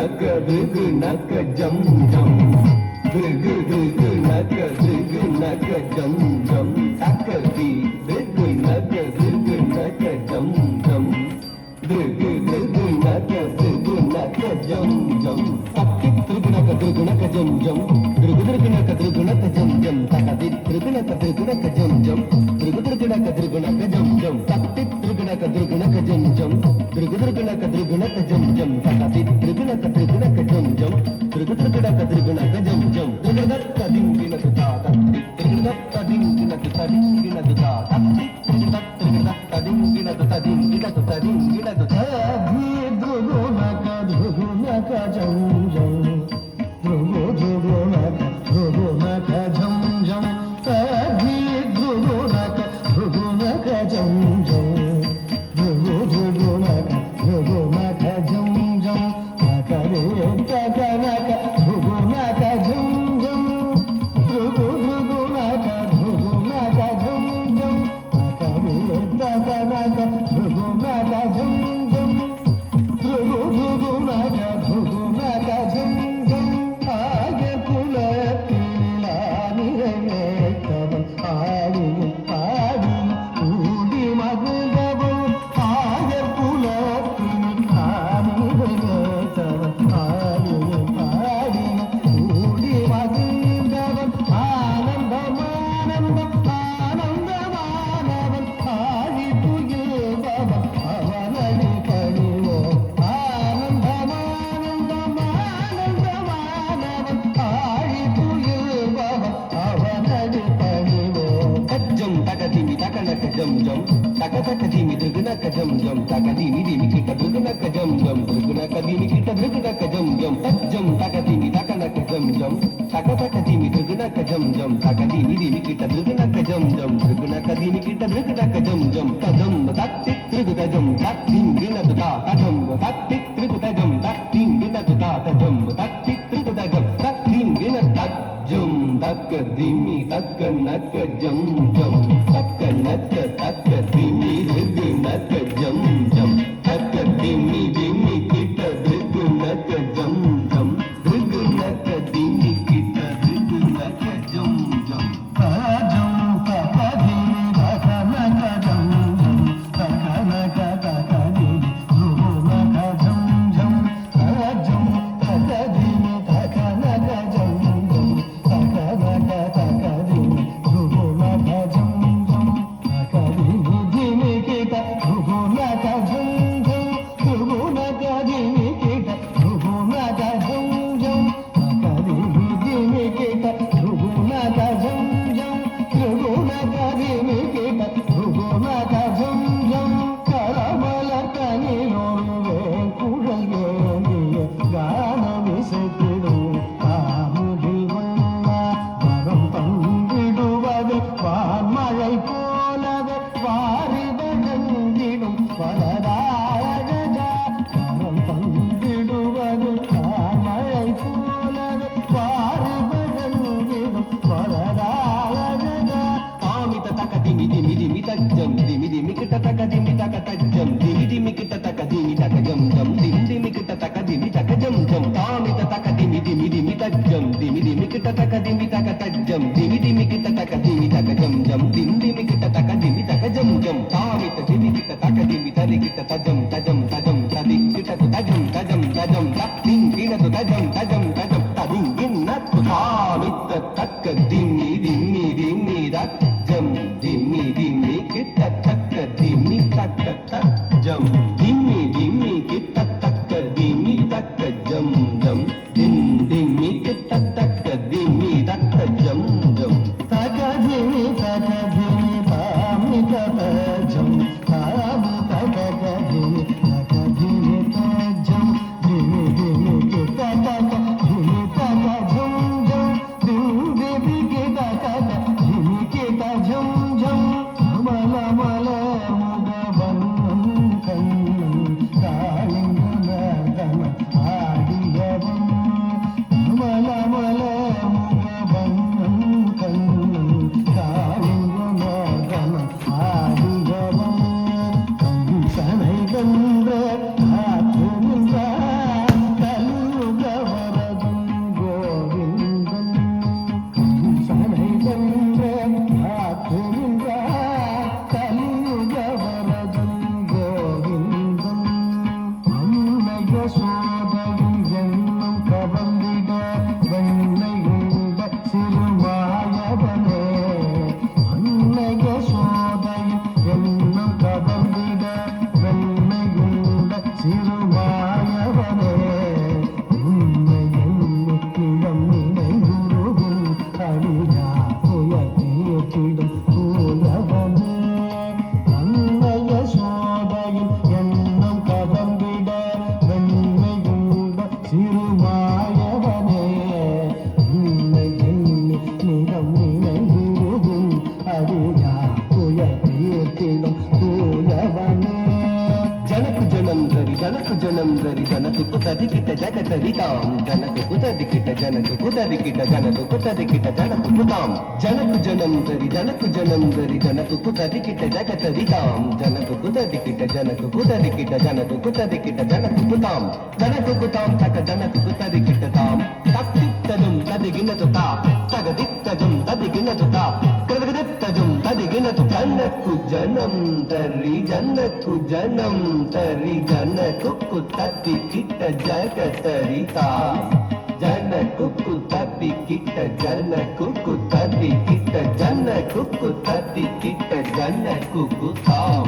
naka dugu naka jam jam dugu dugu naka dugu naka jam jam taka di dugu naka jam jam dugu dugu naka jam jam takki dugu naka jam jam dugu dugu naka jam jam taka di dugu naka jam jam dugu dugu naka jam jam takki dugu naka jam jam dugu dugu naka jam jam taka di dugu naka jam jam dugu dugu naka jam jam dugu naka dingina ta takki dugu naka dingina ta dingina ta takki dugu naka dingina ta dingina ta dingina ta abhi dugu naka jam jam dugu dugu naka jam jam abhi dugu naka jam jam dugu dugu naka jam jam takare takanaka dugu naka jam jam dugu dugu naka jam jam takare takanaka dugu naka jam jam dugu dugu naka jam jam ஆய குலத்தில் ஆனிரமேத்தவன் ஆடியும் பாடி ஊடி மகிழ்ந்தவன் ஆய குலத்தில் ஆனிரமேத்தவன் ஆடியும் பாடி ஊடி மகிழ்ந்தவன் ஆனந்தமானந்தம் ஆனந்தமானவன் ஆழி துயில்பவன் அவனடி பணிவோ ஆனந்தமானந்தம் ஆனந்தமானவன் ஆழி துயில்பவன் அவனடி பணிவோ கஜம் தகதிமி தகனக ஜம் ஜம் தக தகதிமி திருகுனக ஜம் ஜம் தகதிமி திமி கிட்ட திருகுனக ஜம் ஜம் திருகுனக திமி கிட்ட திருகுனக ஜம் ஜம் கஜம் தகதிமி தகனக ஜம் ஜம் தக தகதிமி திருகுனக ஜம் ஜம் தகதிமி திமி கிட்ட திருகுனக ஜம் ஜம் திருகுனக திமி கிட்ட திருகுனக ஜம் ஜம் தஜம் தத்தி திருகுதஜம் தத்தின் வினதுதா தஜம் தத்தி திருகுதஜம் தத்தின் வினதுதா தஜம் தத்தி திருகுதஜம் தத்தின் வினதஜம் தக்க திமி தக்க நக்க ஜம் ஜம் தக்க நக்க தக்க திமி ரிகு நக்க ஜம் ஜம் தக்க திமி திமி கிட்ட ரிகு நக்க ஜம் ஜம் ரிகு நக்க திமி கிட்ட ரிகு நக்க ஜம் ஜம் தஜம் தக்க திமி தக்க நக்க ஜம் ஜம் தக்க நக்க தக்க திமி ரிகு நக்க ஜம் ஜம் தஜம் தக்க திமி தக்க நக்க ஜம் ஜம் தக்க நக்க தக்க திமி ரிகு நக்க ஜம் ஜம் தக்க திமி திமி கிட்ட ரிகு நக்க ஜம் ஜம் ரிகு நக்க திமி கிட்ட ரிகு நக்க ஜம் ஜம் தக்க திமி திமி கிட்ட ரிகு நக்க ஜம் ஜம் ரிகு நக்க திமி கிட்ட ரிகு நக்க ஜம் ஜம் கரமலர் கனிலோடு குழல் ஏந்திய கானமிசைத்திடும் காமுகில் வண்ணா வரம் தந்திடுவது வான்மழை போலவே வாரி வழங்கிடும் பலதாழகா வரம் தந்திடுவது வான்மழை போலவே வாரி வழங்கிடும் பலதாழகா தாமித தக திமி திமி திமி தஜ்ஜம் திமி திமி கிட்ட தக திமி தக தஜ்ஜம் திமி திமி கிட்ட தக திமி தக ஜம் ஜம் திமி திமி கிட்ட தக திமி தக ஜம் ஜம் தாமித தக திமி திமி திமி தஜ்ஜம் திமி திமி கிட்ட தக திமி தக தஜ்ஜம் திமி திமி கிட்ட தக திமி தக ஜம் ஜம் திமி திமி கிட்ட தக திமி தக ஜம் ஜம் தாமித திமி கிட்ட தக திமி தரி கிட்ட தஜம் தஜம் தஜம் ததி கிட்ட தஜம் தஜம் தஜம் தத்தின் கிணது தஜம் தஜம் தஜம் ததின் கிண்ணத்து தாமித்த தக்க திமி திமி திமி தஜம் திமி திமி கிட்ட தக்க திமி தக்க தஜம் திமி திமி கிட்ட தக்க திமி தக்க ஜம் ஜம் திம் திமி கிட்ட தக்க திமி தக்க ஜம் ஜம் தக திமி தாமி தக ஜம் தாமி தக திமி தக జనం దరి జనకు కుతదికిట జగతరితాం జనకు కుతదికిట జనకు కుతదికిట జనకు కుతదికిట జనకు కుతాం జనకు జనం దరి జనకు జనం దరి జనకు కుతదికిట జగతరితాం జనకు కుతదికిట జనకు కుతదికిట జనకు కుతదికిట జనకు కుతాం జనకు కుతాం తక జనకు కుతదికిట తాం తక్తిత్తజం తదిగినతు తా తగదిత్తజం తదిగినతు తా కృతదిత్తజం తదిగినతు జనకు జనం దరి జనకు జనం దరి జనకు కుతదికిట జగతరితాం జనకు కుతదికిట జనకు కుతదికిట జనకు కుతదికిట జనకు కుతాం